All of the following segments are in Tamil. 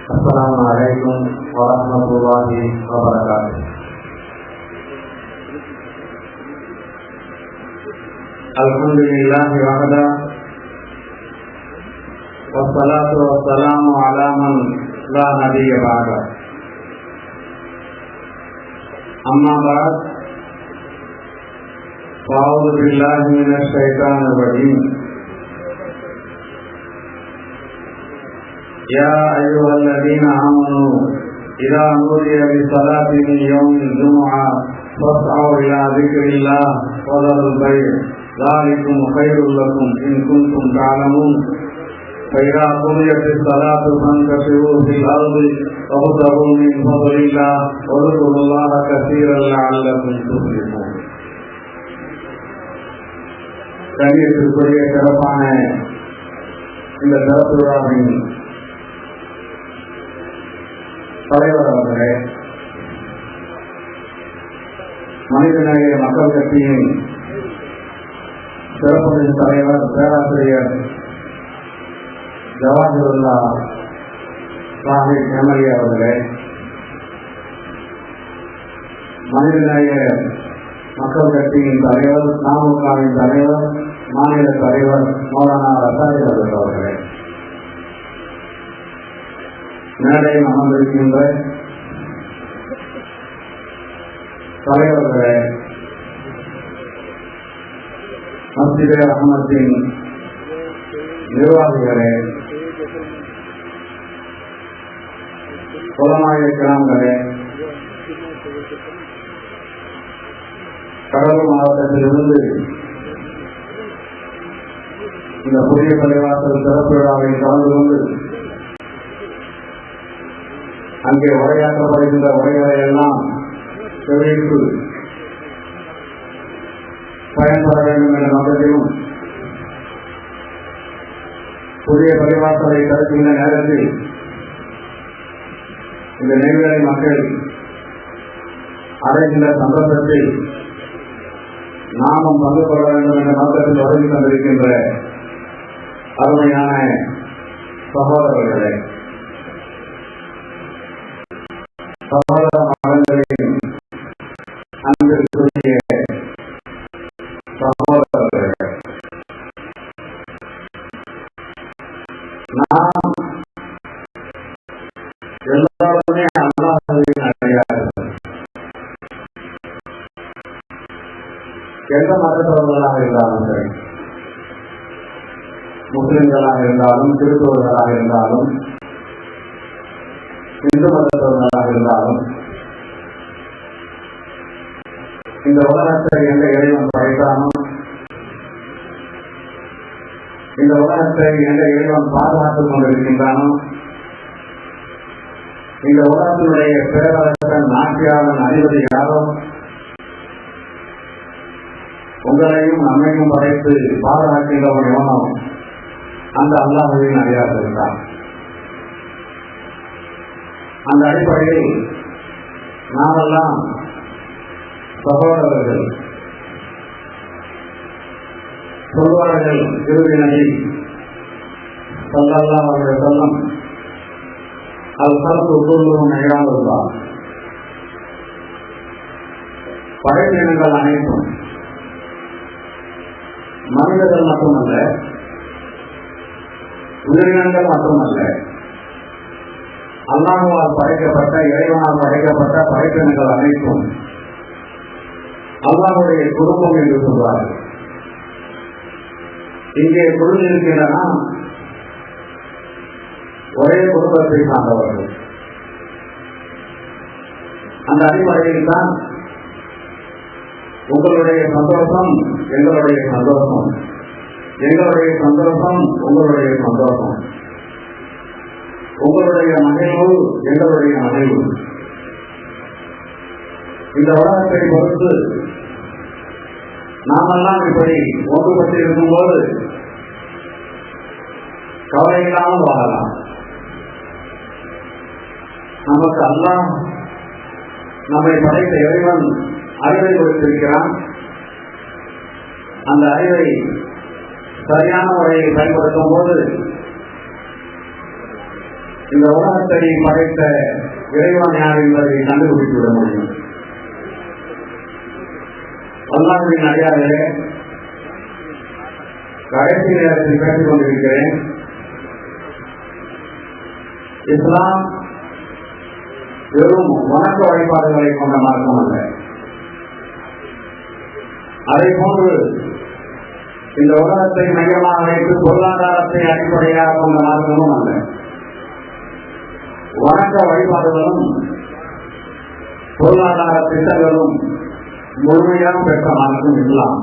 Assalamualaikum warahmatullahi wabarakatuh. Alhamdulillahi wahda, wassalatu wassalamu ala man la nabiyya ba'da. Amma ba'd, fa'udhu billahi minash shaitanir rajim. Ya ayyuhalladzina amanu idza nudiya lis-salati min yawmil jumu'ah fas'au ila dzikrillah wa dharul bay'. ذلكم خير لكم إن كنتم تعلمون. فإذا قضيت الصلاة فانتشروا في الأرض وابتغوا من فضل الله واذكروا الله كثيرا لعلكم تفلحون. கண்ணியத்திற்குரிய சிறப்பான இந்த சிறப்பு விழாவின் தலைவர் அவர்களே, மனிதநேய மக்கள் கட்சியின் சிறப்பு தலைவர் பேராசிரியர் ஜவாஹிருல்லா சாஹிப் எம்எல்ஏ அவர்களே, மனிதநேய மக்கள் கட்சியின் தலைவர், நாமுகாவின் தலைவர், மாநில தலைவர் மௌலானா ரசாரி அவர்களே, மேடையில் அமர்ந்திருக்கின்ற தலைவர்களே, மஸ்ஜிதே ரஹ்மத்தின் நிர்வாகிகளே, உலமாயே கிராமங்களே, கடலூர் மாவட்டத்திலிருந்து இந்த புதிய பள்ளிவாசல் சிறப்பு விழாவில் கலந்து கொண்டு அங்கே உரையாற்றப்படுகின்ற உரைகளை எல்லாம் செவிக்கு பயன்பட வேண்டும் என்ற நோக்கத்திலும் புதிய பள்ளிவாசலை தடுக்கின்ற நேரத்தில் இந்த நெய்வேலி மக்கள் அடைகின்ற சந்தர்ப்பத்தில் நாமும் பங்கு கொள்ள வேண்டும் என்ற நோக்கத்தில் உதவி தந்திருக்கின்ற அருமையான சகோதரர்களே, சகோதர மகன்களின் அன்பிற்குரிய சகோதரர்களே, நாம் எல்லாருமே அல்லாஹ்வின் அடியார்கள். எந்த மதத்தவர்களாக இருந்தாலும் சரி, முஸ்லிம்களாக இருந்தாலும், கிறிஸ்தவர்களாக இருந்தாலும், இந்து மதத்தவர்களாக இருந்தாலும், இந்த உலகத்தை எந்த இறைவன் படைத்தானோ, இந்த உலகத்தை எந்த இறைவன் பாதுகாத்துக் கொண்டிருக்கின்றானோ, இந்த உலகத்தினுடைய பேரரசன் நாட்டியாளன் அதிபதி யாரோ, உங்களையும் நம்மையும் படைத்து பாதுகாக்கின்றவன் எவனோ அந்த அல்லாஹ்வின் அடியார்கள் இருந்தார். அந்த அடிப்படையில் நாமெல்லாம் சகோதரர்கள். சொல்வார்கள் இறுதி நபி ஸல்லல்லாஹு அலைஹி வஸல்லம், அல் கல்பு குல்லுஹு நிஅமத்துல்லாஹ், படைப்பினங்கள் அனைத்தும் மனிதர்கள் மட்டுமல்ல, உயிரினங்கள் மட்டுமல்ல, அல்லாஹ்வால் படைக்கப்பட்ட, இறைவனால் படைக்கப்பட்ட படைப்பினங்கள் அனைத்தும் அல்லாஹ்வுடைய குடும்பம் என்று சொல்வார்கள். இங்கே குழுந்திருக்கின்றன ஒரே குடும்பத்தை சார்ந்தவர்கள். அந்த அடிப்படையில் தான் உங்களுடைய சந்தோஷம் எங்களுடைய சந்தோஷம், எங்களுடைய சந்தோஷம் உங்களுடைய சந்தோஷம், உங்களுடைய மகிழ்வு எங்களுடைய மகிழ்வு. இந்த உலகத்தை பொறுத்து நாமெல்லாம் இப்படி ஒன்றுபட்டு இருக்கும்போது கவலை இல்லாமல் வாழலாம். நமக்கு அல்லாஹ் நம்மை படைத்த இறைவன் அறிவை கொடுத்திருக்கிறான். அந்த அறிவை சரியான முறையில் பயன்படுத்தும் போது இந்த உலகத்தை படைத்த இறைவன் யார் என்பதை கண்டுபிடித்துவிட முடியும். அல்லாஹ்வின் அடியார்களே, கடைசி நேரத்தில் பேசிக் கொண்டிருக்கிறேன். இஸ்லாம் வெறும் வணக்க வழிபாடுகளை கொண்ட மார்க்கம் அல்ல. அதை போன்று இந்த உலகத்தை மையமாக வைத்து பொருளாதாரத்தை அடிப்படையாக கொண்ட மார்க்கமும் அல்ல. வணக்க வழிபாடுகளும் பொருளாதார திட்டங்களும் முழுமையாக பெற்ற மார்க்கம் இஸ்லாம்.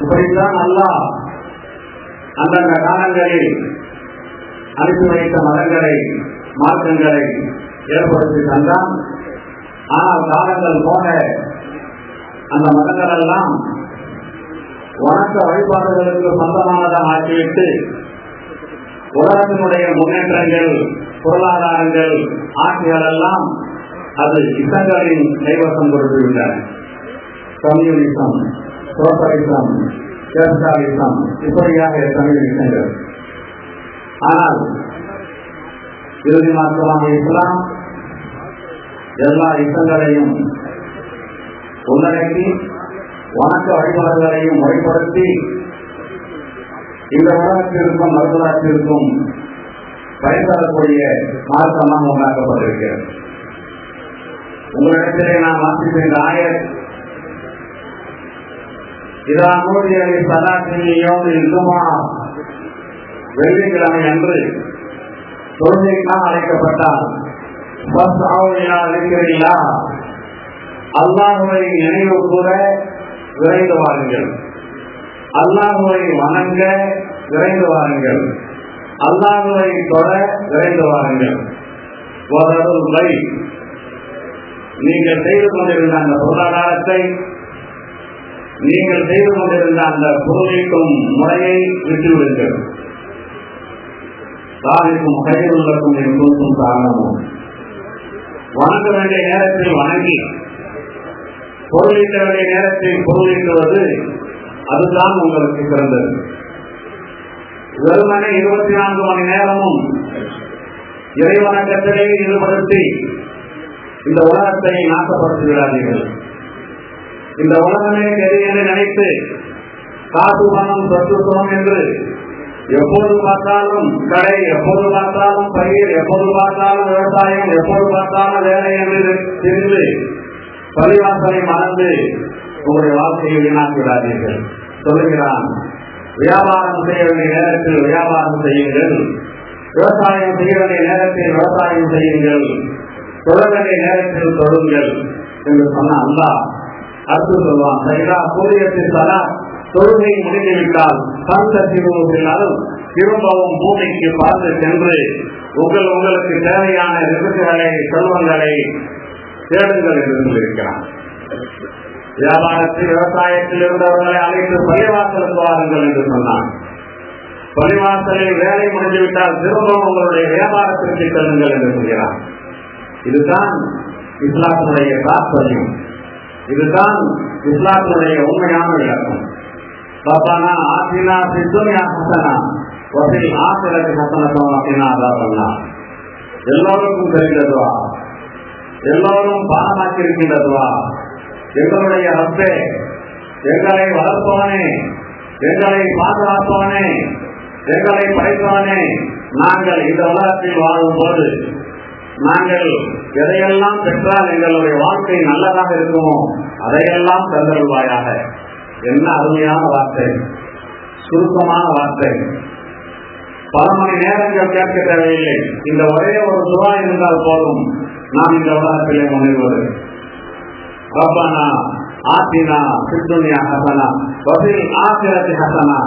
இப்படித்தான் அல்லாஹ் அந்தந்த காலங்களில் அனுப்பி வைத்த மதங்களை மார்க்கங்களை ஏற்படுத்தி தந்தான். ஆனால் காலங்கள் போக அந்த மதங்கள் எல்லாம் வணக்க வழிபாடுகளுக்கு சொந்தமானதாக ஆக்கிவிட்டு உலகத்தினுடைய முன்னேற்றங்கள், பொருளாதாரங்கள், ஆட்சிகள் எல்லாம் அது இசங்களின் கைவசம் கொடுத்துவிட்டன. கம்யூனிசம், சோசலிசம், கேபிட்டலிசம், இப்படியாக எத்தனை விஷயங்கள். ஆனால் இறுதி மார்க்கமாக இஸ்லாம் எல்லா இசங்களையும் உள்ளடக்கி வணக்க வழிபாடுகளையும் முறைப்படுத்தி இந்த உலகத்திற்கும் மருத்துவத்திற்கும் பயன்படக்கூடிய மார்க்கமாக உண்டாக்கப்பட்டிருக்கிறது. உங்களிடத்திலே நான் வாசித்த ஆயர் வெள்ளிக்கிழமை அன்று தொழுகைக்காக அழைக்கப்பட்டால் அல்லாஹுவை நினைவு கூற விரைந்து வாருங்கள், அல்லாஹுவை வணங்க விரைந்து வாருங்கள், அல்லாஹுவை தொட விரைந்து வாருங்கள். நீங்கள் செய்து கொண்டிருந்த அந்த பொருளாதாரத்தை, நீங்கள் செய்து கொண்டிருந்த அந்த பொருளைக்கும் முறையை விட்டுவிடுங்கள். தாவிற்கும் கையுள்ளக்கும் என்பதும் காரணமும் வணங்க வேண்டிய நேரத்தில் வணங்கி பொருளீட்ட வேண்டிய நேரத்தில் பொருளீட்டுவது அதுதான் உங்களுக்கு சிறந்தது. வெறுமனே 24 மணி நேரமும் இறைவணக்கத்திலே ஈடுபடுத்தி இந்த உலகத்தை நாசப்படுத்தி விடாதீர்கள். இந்த உலகமே எது என்று நினைத்து காசு பணம் சொத்து சுகம் என்று எப்போது பார்த்தாலும் கடை, எப்போது பார்த்தாலும் பயிர், எப்போது பார்த்தாலும் விவசாயம், எப்போது பார்த்தாலும் வேலை என்று தெரிந்து பள்ளிவாசலை மறந்து உங்களுடைய வாழ்க்கையை வீணாக்கி விடாதீர்கள். சொல்லுகிறான், வியாபாரம் செய்ய வேண்டிய நேரத்தில் வியாபாரம் செய்யுங்கள், விவசாயம் செய்ய வேண்டிய நேரத்தில் விவசாயம் செய்யுங்கள், தொழ வேண்டிய நேரத்தில் தொழுங்கள் என்று சொன்ன அல்லாஹ் அடுத்து சொல்வான், சரிதா சூரியத்தின் சலா தொழுகை முடிந்துவிட்டால் சந்தசிவனாலும் திரும்பவும் பூமிக்கு பார்த்து சென்று உங்களுக்கு தேவையான ரிசுக்குகளை, செல்வங்களை தேடுங்கள் என்று சொல்லியிருக்கிறான். வியாபாரத்தில் விவசாயத்தில் இருந்தவர்களை அழைத்து பள்ளிவாசலுக்கு வாருங்கள் என்று சொன்னான். பள்ளிவாசலில் வேலை முடிந்துவிட்டால் திரும்பவும் உங்களுடைய வியாபாரத்திற்கு செல்லுங்கள் என்று சொல்கிறான். இதுதான் இஸ்லாத்தினுடைய தாற்பயம், இதுதான் இஸ்லாத்தினுடைய உண்மையான விளக்கம். ரப்பனா ஆத்தினா ஃபித் துன்யா ஹஸனா வ ஃபில் ஆখিরাতি ஹஸனத்தன் வ கினா அஸாபன்னார். எல்லோருக்கும் தெரிந்ததுவா, எல்லோரும் பாடமாக்கி இருக்கின்றதுவா. எங்களுடைய ரப்பே, எங்களை வளர்ப்பவனே, எங்களை பாதுகாப்பவனே, எங்களை படைப்பவனே, நாங்கள் இந்த உலகத்தில் வாழும் போது நாங்கள் எதையெல்லாம் பெற்றால் எங்களுடைய வாழ்க்கை நல்லதாக இருக்குமோ அதையெல்லாம் தந்தருள்வாயாக. என்ன அருமையான வார்த்தை, சுருக்கமான வார்த்தை. பல மணி நேரங்கள் கேட்க தேவையில்லை. இந்த ஒரே ஒரு துவா இருந்தால் போதும் நாம் இந்த உலகத்திலே முன்னேறுவது. ரப்பனா ஆத்தினா ஃபித் துன்யா ஹஸனா வ ஃபில் ஆখিরাতি ஹஸனா.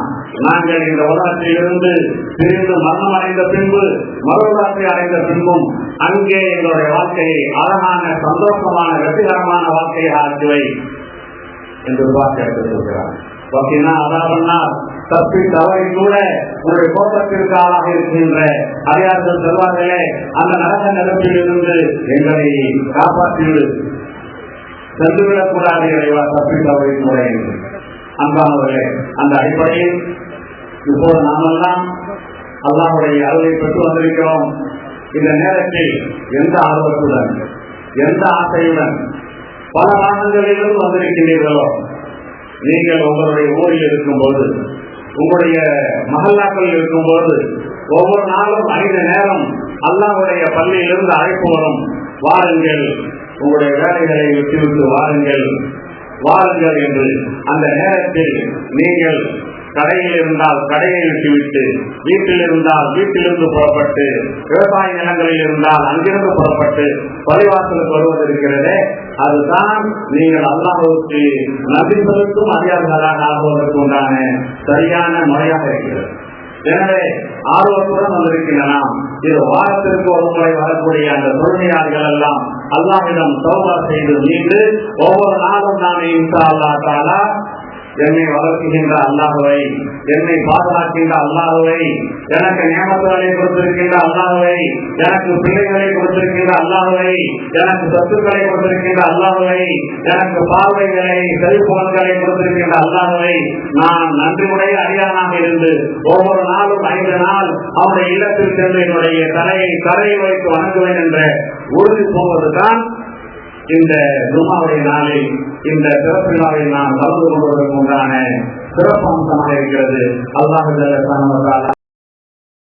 நாங்கள் இந்த உலகத்தில் இருந்து பிரிந்து மரணம் அடைந்த பின்பு, மறுவாழ்க்கை அடைந்த பின்பும் அங்கே எங்களுடைய வாழ்க்கையை அழகான, சந்தோஷமான, வெற்றிகரமான வாழ்க்கையாக ஆக்குவை என்று பார்க்கிறார். தப்பி தவறி கூட உங்களுடைய கோபத்திற்கு ஆளாக இருக்கின்ற அடியார்கள் செல்வார்களே, அந்த நரக நெருப்பில் இருந்து எங்களை காப்பாற்றிவிடு, சென்றுவிடக்கூடாது இறைவா, தப்பி தவறி கூட என்று. அன்பானவர்களே, அந்த அடிப்படையில் இப்போது நாமெல்லாம் அல்லாஹ்வுடைய அருளை பெற்று வந்திருக்கிறோம். இந்த நேரத்தில் எந்த ஆர்வத்துடன், எந்த ஆசையுடன் பல மாதங்களிலும் வந்திருக்கின்றீர்களோ, நீங்கள் உங்களுடைய ஊரில் இருக்கும்போது, உங்களுடைய மஹல்லாக்களில் இருக்கும்போது, ஒவ்வொரு நாளும் 5 நேரம் அல்லாஹ்வுடைய பள்ளியிலிருந்து அழைப்பு வரும், வாருங்கள், உங்களுடைய வேலைகளை விட்டுவிட்டு வாருங்கள் வாருங்கள் என்று. அந்த நேரத்தில் நீங்கள் கடையில் இருந்தால் கடையை விட்டுவிட்டு, வீட்டில் இருந்தால் வீட்டிலிருந்து புறப்பட்டு, விவசாய நிலங்களில் இருந்தால் அங்கிருந்து புறப்பட்டு பள்ளிவாசலுக்கு வருவது இருக்கிறதே, அதுதான் நீங்கள் அல்லாஹ்வுக்கு நபி செலுத்தும் அதிகாரிகளாக ஆகுவதற்கு உண்டான சரியான முறையாக இருக்கிறது. எனவே ஆர்வத்துடன் வந்திருக்கின்றன. இது வாரத்திற்கு ஒரு முறை வரக்கூடிய அந்த தொழுகையாளிகள் எல்லாம் அல்லாஹ்விடம் தௌபா செய்து மீண்டு ஒவ்வொரு நாளும் நான் இன்ஷா அல்லாஹ் தஆலா என்னை வளர்க்கின்ற அல்லாஹ்வை, என்னை பாதுகாக்கின்ற அல்லாஹ்வை, எனக்கு நியமத்துகளை கொடுத்திருக்கின்ற அல்லாஹ்வை, எனக்கு பிள்ளைகளை கொடுத்திருக்கின்ற அல்லாஹ்வை, எனக்கு சொத்துக்களை கொடுத்திருக்கின்ற அல்லாஹ்வை, எனக்கு பார்வைகளை செல்போன்களை கொடுத்திருக்கின்ற அல்லாஹ்வை நான் நன்றியுடைய அடியானாக இருந்து ஒவ்வொரு நாளும் 5 நாள் அவருடைய இல்லத்தில் சென்று என்னுடைய தலையை தரையில் வைத்து வணங்குவேன் என்ற உறுதி போவதுதான் இந்த ஜும்மாவுடைய நாளில் இந்த சிறப்பு விழாவில் நாம் கலந்து கொள்வதற்கு உண்டான சிறப்பு அம்சமாக இருக்கிறது. அல்லாஹ்